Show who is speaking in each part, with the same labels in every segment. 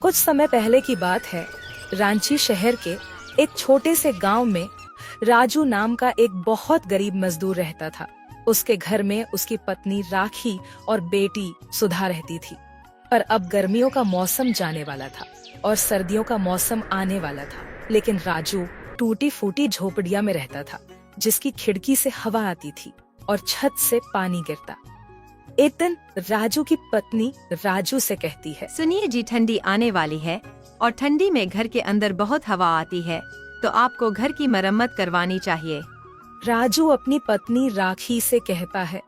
Speaker 1: कुछ समय पहले की बात है। रांची शहर के एक छोटे से गांव में राजू नाम का एक बहुत गरीब मजदूर रहता था। उसके घर में उसकी पत्नी राखी और बेटी सुधा रहती थी। पर अब गर्मियों का मौसम जाने वाला था और सर्दियों का मौसम आने वाला था। लेकिन राजू टूटी फूटी झोपड़िया में रहता था, जिसकी खिड़की से हवा आती थी और छत से पानी गिरता। एक दिन राजू की पत्नी राजू से कहती है,
Speaker 2: सुनिए जी, ठंडी आने वाली है और ठंडी में घर के अंदर बहुत हवा आती है, तो आपको घर की मरम्मत करवानी चाहिए।
Speaker 1: राजू अपनी पत्नी राखी से कहता है,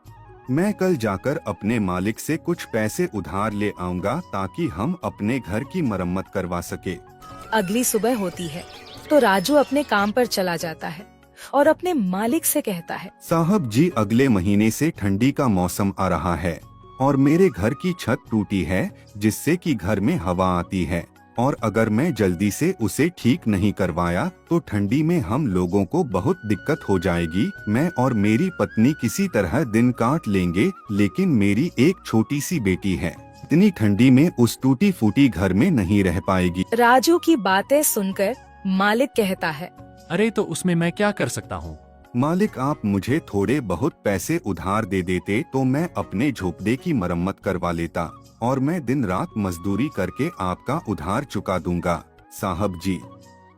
Speaker 3: मैं कल जाकर अपने मालिक से कुछ पैसे उधार ले आऊंगा ताकि हम अपने घर की मरम्मत करवा सके।
Speaker 1: अगली सुबह होती है तो राजू अपने काम पर चला जाता है और अपने मालिक से कहता है,
Speaker 3: साहब जी, अगले महीने से ठंडी का मौसम आ रहा है और मेरे घर की छत टूटी है, जिससे कि घर में हवा आती है, और अगर मैं जल्दी से उसे ठीक नहीं करवाया तो ठंडी में हम लोगों को बहुत दिक्कत हो जाएगी। मैं और मेरी पत्नी किसी तरह दिन काट लेंगे, लेकिन मेरी एक छोटी सी बेटी है, इतनी ठंडी में उस टूटी फूटी घर में नहीं रह पाएगी।
Speaker 1: राजू की बातें सुनकर मालिक कहता है,
Speaker 4: अरे तो उसमें मैं क्या कर सकता हूँ।
Speaker 3: मालिक, आप मुझे थोड़े बहुत पैसे उधार दे देते तो मैं अपने झोपड़े की मरम्मत करवा लेता और मैं दिन रात मजदूरी करके आपका उधार चुका दूंगा, साहब जी।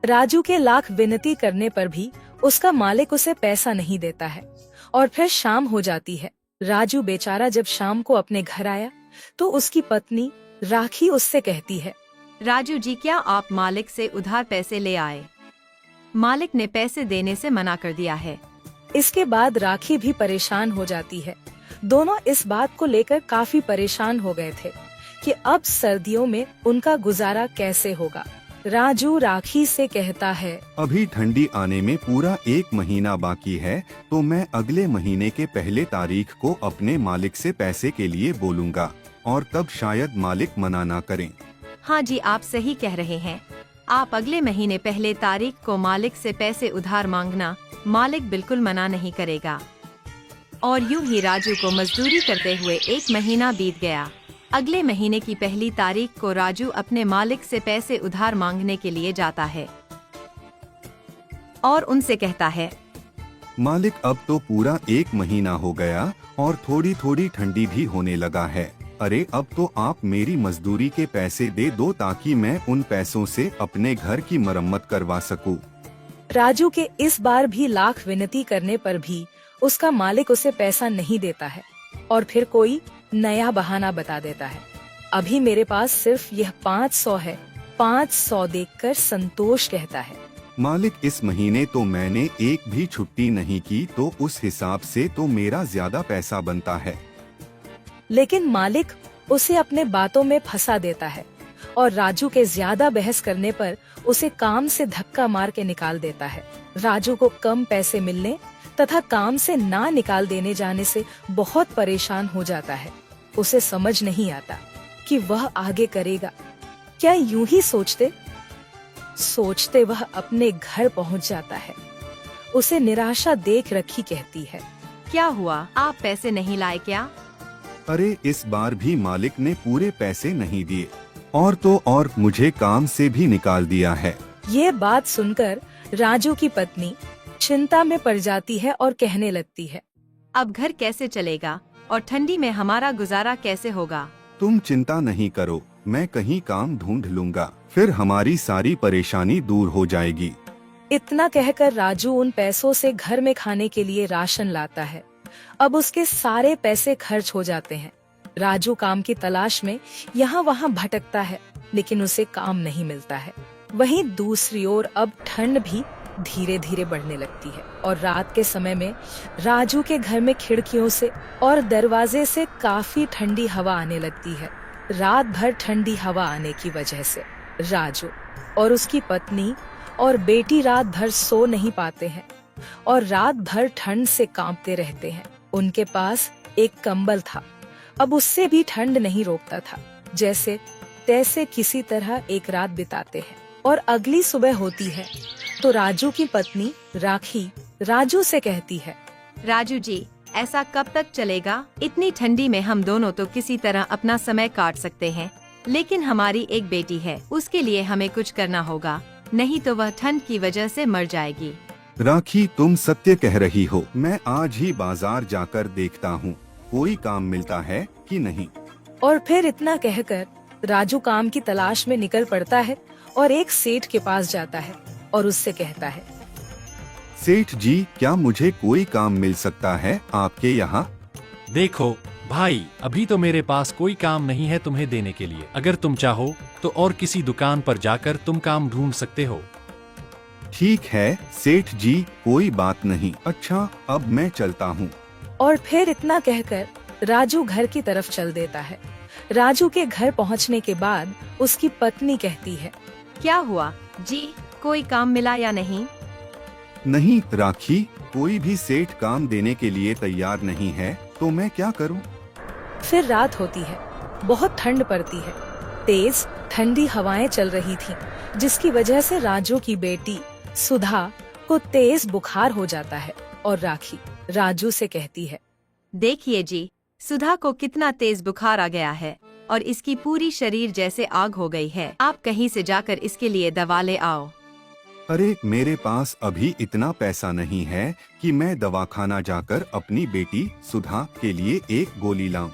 Speaker 1: राजू के लाख विनती करने पर भी उसका मालिक उसे पैसा नहीं देता है और फिर शाम हो जाती है। राजू बेचारा जब शाम को अपने घर आया तो उसकी पत्नी राखी उससे कहती है,
Speaker 2: राजू जी, क्या आप मालिक से उधार पैसे ले आए? मालिक ने पैसे देने से मना कर दिया है।
Speaker 1: इसके बाद राखी भी परेशान हो जाती है। दोनों इस बात को लेकर काफी परेशान हो गए थे कि अब सर्दियों में उनका गुजारा कैसे होगा। राजू राखी से कहता है,
Speaker 3: अभी ठंडी आने में पूरा 1 महीना बाकी है, तो मैं अगले महीने के पहले तारीख को अपने मालिक से पैसे के लिए बोलूँगा और तब शायद मालिक मना ना करें।
Speaker 2: हाँ जी, आप सही कह रहे हैं। आप अगले महीने पहले तारीख को मालिक से पैसे उधार मांगना, मालिक बिल्कुल मना नहीं करेगा। और यूं ही राजू को मजदूरी करते हुए 1 महीना बीत गया। अगले महीने की पहली तारीख को राजू अपने मालिक से पैसे उधार मांगने के लिए जाता है और उनसे कहता है,
Speaker 3: मालिक, अब तो पूरा 1 महीना हो गया और थोड़ी थोड़ी ठंडी भी होने लगा है। अरे अब तो आप मेरी मजदूरी के पैसे दे दो ताकि मैं उन पैसों से अपने घर की मरम्मत करवा सकूं।
Speaker 1: राजू के इस बार भी लाख विनती करने पर भी उसका मालिक उसे पैसा नहीं देता है और फिर कोई नया बहाना बता देता है। अभी मेरे पास सिर्फ यह 500 है। 500 देखकर संतोष कहता है,
Speaker 3: मालिक, इस महीने तो मैंने एक भी छुट्टी नहीं की, तो उस हिसाब से तो मेरा ज्यादा पैसा बनता है।
Speaker 1: लेकिन मालिक उसे अपने बातों में फंसा देता है और राजू के ज्यादा बहस करने पर उसे काम से धक्का मार के निकाल देता है। राजू को कम पैसे मिलने तथा काम से ना निकाल देने जाने से बहुत परेशान हो जाता है। उसे समझ नहीं आता कि वह आगे करेगा क्या। यूं ही सोचते सोचते वह अपने घर पहुंच जाता है। उसे निराशा देख रखी कहती है,
Speaker 2: क्या हुआ, आप पैसे नहीं लाए क्या?
Speaker 3: अरे इस बार भी मालिक ने पूरे पैसे नहीं दिए और तो और मुझे काम से भी निकाल दिया है।
Speaker 1: ये बात सुनकर राजू की पत्नी चिंता में पड़ जाती है और कहने लगती है,
Speaker 2: अब घर कैसे चलेगा और ठंडी में हमारा गुजारा कैसे होगा?
Speaker 3: तुम चिंता नहीं करो, मैं कहीं काम ढूंढ लूंगा, फिर हमारी सारी परेशानी दूर हो जाएगी।
Speaker 1: इतना कहकर राजू उन पैसों से घर में खाने के लिए राशन लाता है। अब उसके सारे पैसे खर्च हो जाते हैं। राजू काम की तलाश में यहाँ वहाँ भटकता है, लेकिन उसे काम नहीं मिलता है। वहीं दूसरी ओर अब ठंड भी धीरे धीरे बढ़ने लगती है और रात के समय में राजू के घर में खिड़कियों से और दरवाजे से काफी ठंडी हवा आने लगती है। रात भर ठंडी हवा आने की वजह से राजू और उसकी पत्नी और बेटी रात भर सो नहीं पाते हैं और रात भर ठंड से कांपते रहते हैं। उनके पास एक कंबल था, अब उससे भी ठंड नहीं रोकता था। जैसे तैसे किसी तरह एक रात बिताते हैं और अगली सुबह होती है तो राजू की पत्नी राखी राजू से कहती है,
Speaker 2: राजू जी, ऐसा कब तक चलेगा? इतनी ठंडी में हम दोनों तो किसी तरह अपना समय काट सकते हैं, लेकिन हमारी एक बेटी है, उसके लिए हमें कुछ करना होगा, नहीं तो वह ठंड की वजह से मर जाएगी।
Speaker 3: राखी, तुम सत्य कह रही हो। मैं आज ही बाजार जाकर देखता हूँ कोई काम मिलता है कि नहीं।
Speaker 1: और फिर इतना कहकर राजू काम की तलाश में निकल पड़ता है और एक सेठ के पास जाता है और उससे कहता है,
Speaker 3: सेठ जी, क्या मुझे कोई काम मिल सकता है आपके यहाँ?
Speaker 4: देखो भाई, अभी तो मेरे पास कोई काम नहीं है तुम्हें देने के लिए। अगर तुम चाहो तो और किसी दुकान पर जाकर तुम काम ढूंढ सकते हो।
Speaker 3: ठीक है सेठ जी, कोई बात नहीं। अच्छा, अब मैं चलता हूँ।
Speaker 1: और फिर इतना कहकर राजू घर की तरफ चल देता है। राजू के घर पहुंचने के बाद उसकी पत्नी कहती है,
Speaker 2: क्या हुआ जी, कोई काम मिला या नहीं?
Speaker 3: नहीं राखी, कोई भी सेठ काम देने के लिए तैयार नहीं है, तो मैं क्या करूँ?
Speaker 1: फिर रात होती है, बहुत ठंड पड़ती है, तेज ठंडी हवाएं चल रही थीं, जिसकी वजह से राजू की बेटी सुधा को तेज बुखार हो जाता है और राखी राजू से कहती है,
Speaker 2: देखिए जी, सुधा को कितना तेज बुखार आ गया है और इसकी पूरी शरीर जैसे आग हो गई है। आप कहीं से जाकर इसके लिए दवा ले आओ।
Speaker 3: अरे मेरे पास अभी इतना पैसा नहीं है कि मैं दवाखाना जाकर अपनी बेटी सुधा के लिए एक गोली लाऊं।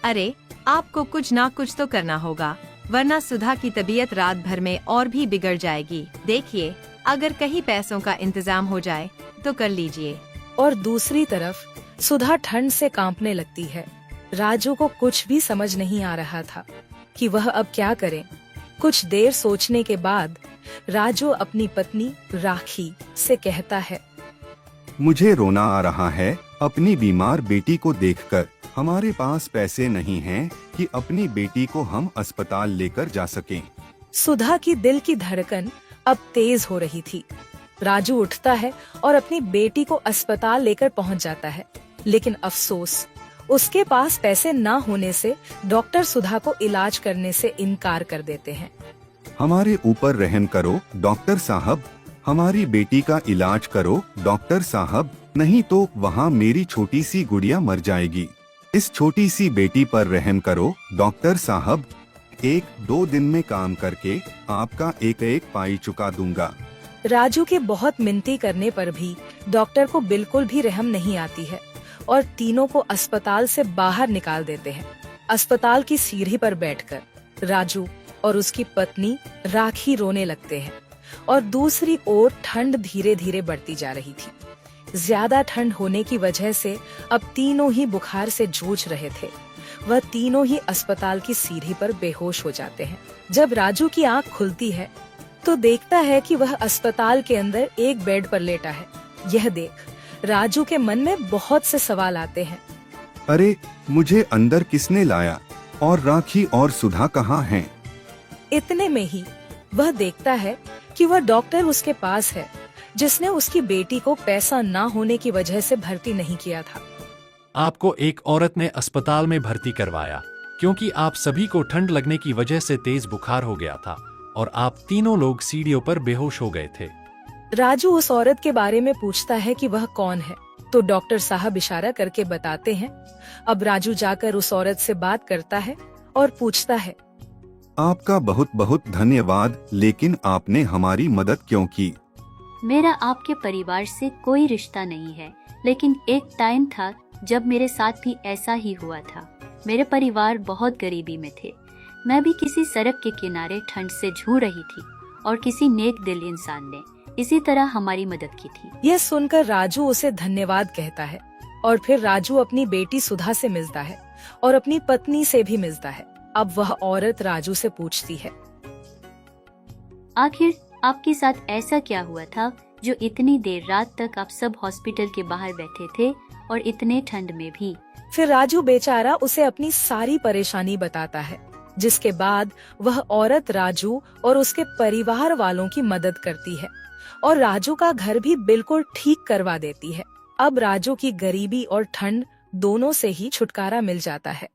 Speaker 2: अरे आपको कुछ ना कुछ तो करना होगा, वरना सुधा की तबीयत रात भर में और भी बिगड़ जाएगी। देखिए, अगर कहीं पैसों का इंतजाम हो जाए तो कर लीजिए।
Speaker 1: और दूसरी तरफ सुधा ठंड से कांपने लगती है। राजू को कुछ भी समझ नहीं आ रहा था कि वह अब क्या करे। कुछ देर सोचने के बाद राजू अपनी पत्नी राखी से कहता है,
Speaker 3: मुझे रोना आ रहा है अपनी बीमार बेटी को देखकर। हमारे पास पैसे नहीं हैं कि अपनी बेटी को हम अस्पताल लेकर जा सकें।
Speaker 1: सुधा की दिल की धड़कन अब तेज हो रही थी। राजू उठता है और अपनी बेटी को अस्पताल लेकर पहुंच जाता है, लेकिन अफसोस, उसके पास पैसे ना होने से डॉक्टर सुधा को इलाज करने से इनकार कर देते हैं।
Speaker 3: हमारे ऊपर रहम करो डॉक्टर साहब, हमारी बेटी का इलाज करो डॉक्टर साहब, नहीं तो वहाँ मेरी छोटी सी गुड़िया मर जाएगी। इस छोटी सी बेटी पर रहम करो डॉक्टर साहब। 1-2 दिन में काम करके आपका एक एक पाई चुका दूंगा।
Speaker 1: राजू के बहुत मिन्नती करने पर भी डॉक्टर को बिल्कुल भी रहम नहीं आती है और तीनों को अस्पताल से बाहर निकाल देते हैं। अस्पताल की सीढ़ी पर बैठकर राजू और उसकी पत्नी राखी रोने लगते हैं और दूसरी ओर ठंड धीरे धीरे बढ़ती जा रही थी। ज्यादा ठंड होने की वजह से अब तीनों ही बुखार से जूझ रहे थे। वह तीनों ही अस्पताल की सीढ़ी पर बेहोश हो जाते हैं। जब राजू की आंख खुलती है तो देखता है कि वह अस्पताल के अंदर एक बेड पर लेटा है। यह देख राजू के मन में बहुत से सवाल आते हैं।
Speaker 3: अरे मुझे अंदर किसने लाया और राखी और सुधा कहाँ हैं?
Speaker 1: इतने में ही वह देखता है कि वह डॉक्टर उसके पास है, जिसने उसकी बेटी को पैसा ना होने की वजह से भर्ती नहीं किया था।
Speaker 4: आपको एक औरत ने अस्पताल में भर्ती करवाया क्योंकि आप सभी को ठंड लगने की वजह से तेज बुखार हो गया था और आप तीनों लोग सीढ़ियों पर बेहोश हो गए थे।
Speaker 1: राजू उस औरत के बारे में पूछता है कि वह कौन है, तो डॉक्टर साहब इशारा करके बताते हैं। अब राजू जाकर उस औरत से बात करता है और पूछता है,
Speaker 3: आपका बहुत बहुत धन्यवाद, लेकिन आपने हमारी मदद क्यों की?
Speaker 5: मेरा आपके परिवार से कोई रिश्ता नहीं है, लेकिन एक टाइम था जब मेरे साथ भी ऐसा ही हुआ था। मेरे परिवार बहुत गरीबी में थे। मैं भी किसी सड़क के किनारे ठंड से जूझ रही थी और किसी नेक दिल इंसान ने इसी तरह हमारी मदद की थी।
Speaker 1: यह सुनकर राजू उसे धन्यवाद कहता है और फिर राजू अपनी बेटी सुधा से मिलता है और अपनी पत्नी से भी मिलता है। अब वह औरत राजू से पूछती है,
Speaker 5: आखिर आपके साथ ऐसा क्या हुआ था जो इतनी देर रात तक आप सब हॉस्पिटल के बाहर बैठे थे और इतने ठंड में भी?
Speaker 1: फिर राजू बेचारा उसे अपनी सारी परेशानी बताता है, जिसके बाद वह औरत राजू और उसके परिवार वालों की मदद करती है और राजू का घर भी बिल्कुल ठीक करवा देती है। अब राजू की गरीबी और ठंड दोनों से ही छुटकारा मिल जाता है।